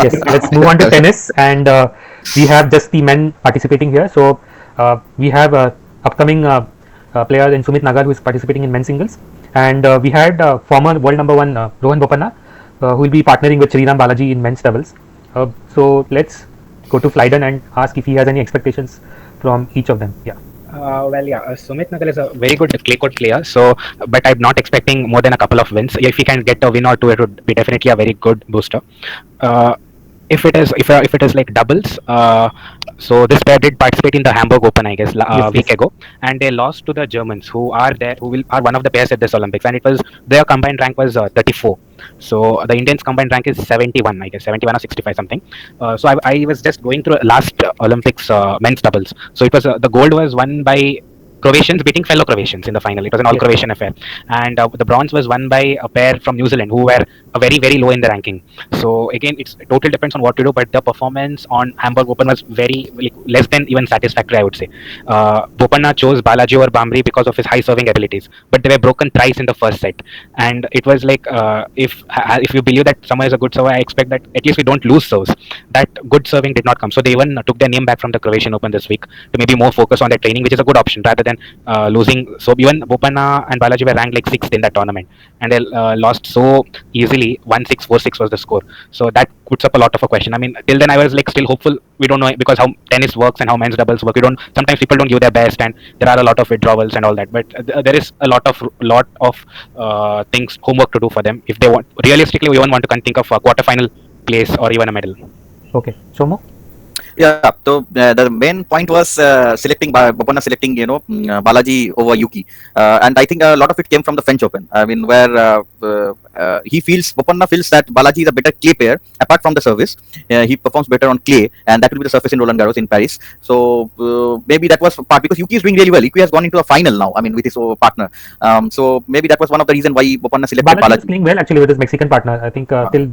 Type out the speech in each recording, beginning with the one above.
Yes, let's move on to tennis, and we have just the men participating here. So we have upcoming player in Sumit Nagal who is participating in men's singles, and we had former world number one Rohan Bopanna who will be partnering with Sriram Balaji in men's doubles. So let's go to Flydon and ask if he has any expectations from each of them. Yeah. Sumit Nagal is a very good clay court player. So, but I'm not expecting more than a couple of wins. If he can get a win or two, it would be definitely a very good booster. Uh, if it is like doubles, so this pair did participate in the Hamburg Open, I guess, Yes. week ago, and they lost to the Germans, who are there, are one of the pairs at this Olympics, and it was their combined rank was 34. So the Indians combined rank is 71, I guess, 71 or 65 something. So I was just going through last Olympics men's doubles. So it was the gold was won by Croatians beating fellow Croatians in the final. It was an all Croatian affair, and the bronze was won by a pair from New Zealand who were very very low in the ranking. So again, it totally depends on what you do, but the performance on Hamburg Open was very like, less than even satisfactory, I would say. Bopanna chose Balaji over Bambri because of his high serving abilities, but they were broken thrice in the first set, and it was like if you believe that someone is a good server, I expect that at least we don't lose serves. That good serving did not come, so they even took their name back from the Croatian Open this week to maybe more focus on their training, which is a good option rather than losing. So even Bopanna and Balaji were ranked like sixth in that tournament, and they lost so easily. 1-6, 4-6 was the score. So that puts up a lot of a question. I mean, till then I was like still hopeful. We don't know because how tennis works and how men's doubles work. We don't. Sometimes people don't give their best, and there are a lot of withdrawals and all that. But there is a lot of things homework to do for them if they want. Realistically, we even want to think of a quarterfinal place or even a medal. Okay, Somo. Yeah, so the main point was selecting Bopanna selecting Balaji over Yuki, and I think a lot of it came from the French Open. I mean, where Bopanna feels that Balaji is a better clay player apart from the service. He performs better on clay, and that will be the surface in Roland Garros in Paris. So maybe that was part because Yuki is doing really well. Yuki has gone into a final now. I mean, with his partner. So maybe that was one of the reasons why Bopanna selected Balaji. Is playing well actually with his Mexican partner. I think till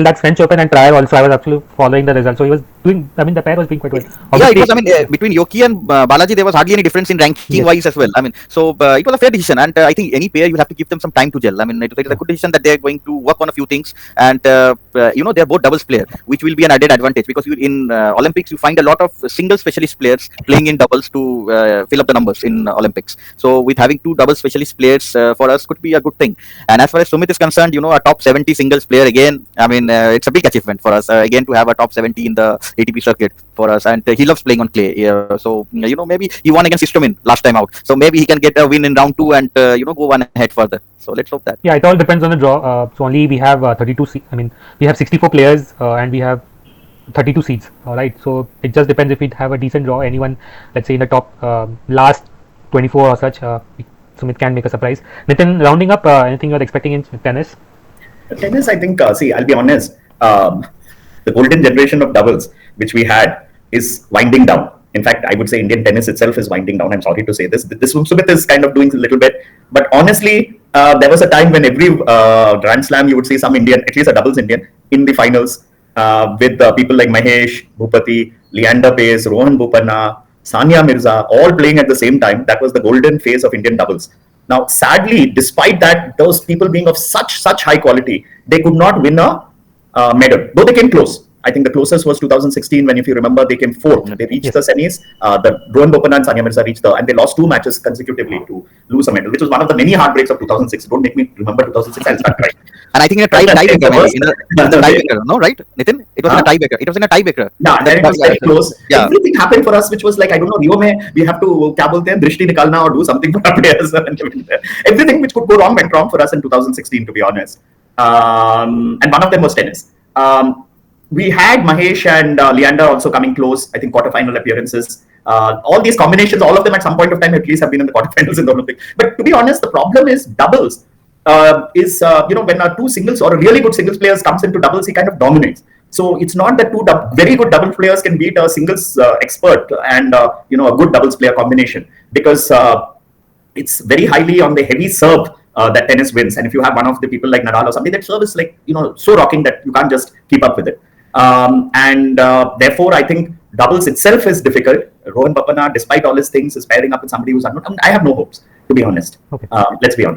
that French Open and trial also, I was actually following the results. So he was doing. I mean, the pair was doing quite well. Obviously, yeah, it was. I mean, between Yoki and Balaji, there was hardly any difference in ranking wise as well. I mean, so it was a fair decision, and I think any pair you have to give them some time to gel. I mean, it is a good decision that they are going to work on a few things, and they are both doubles player, which will be an added advantage because in Olympics you find a lot of single specialist players playing in doubles to fill up the numbers in Olympics. So with having two double specialist players for us could be a good thing. And as far as Sumit is concerned, a top 70 singles player again. I mean, it's a big achievement for us again to have a top 70 in the ATP circuit for us, and he loves playing on clay. So maybe he won against Istomin last time out, so maybe he can get a win in round 2 and go one ahead further. So let's hope that. Yeah, it all depends on the draw. So only we have 32. I mean, we have 64 players and we have 32 seeds. All right. So it just depends if we have a decent draw. Anyone, let's say in the top last 24 or such, Sumit can make a surprise. Nitin, rounding up, anything you're expecting in tennis? Tennis, I think, I'll be honest, the golden generation of doubles, which we had, is winding down. In fact, I would say Indian tennis itself is winding down. I'm sorry to say this. This Sumit is kind of doing a little bit. But honestly, there was a time when every Grand Slam, you would see some Indian, at least a doubles Indian, in the finals with people like Mahesh, Bhupati, Leander Paes, Rohan Bopanna, Sania Mirza, all playing at the same time. That was the golden phase of Indian doubles. Now, sadly, despite that, those people being of such high quality, they could not win a medal, though they came close. I think the closest was 2016 when, if you remember, they came fourth. They reached the semis. The Rohan Bopanna and Sania Mirza reached and they lost 2 matches consecutively to lose a medal, which was one of the many heartbreaks of 2006. Don't make me remember 2006. I'll start crying. And I think in a tiebreaker, no, right, Nitin? It was in a tiebreaker. It was in a tiebreaker. Yeah, and it was very close. Yeah. Everything happened for us, which was like, I don't know, Rio mein we have to kya bolte hain, drishti nikalna or do something for our players. Everything which could go wrong went wrong for us in 2016, to be honest. And one of them was tennis. We had Mahesh and Leander also coming close, I think, quarterfinal appearances. All these combinations, all of them at some point of time at least have been in the quarterfinals in the Olympics. But to be honest, the problem is doubles. When two singles or a really good singles players comes into doubles, he kind of dominates. So it's not that two very good double players can beat a singles expert and a good doubles player combination, because it's very highly on the heavy serve that tennis wins. And if you have one of the people like Nagal or somebody, that serve is like so rocking that you can't just keep up with it. Therefore, I think doubles itself is difficult. Rohan Bopanna, despite all his things, is pairing up with somebody who's unknown. I mean, I have no hopes, to be honest. Okay. Let's be honest.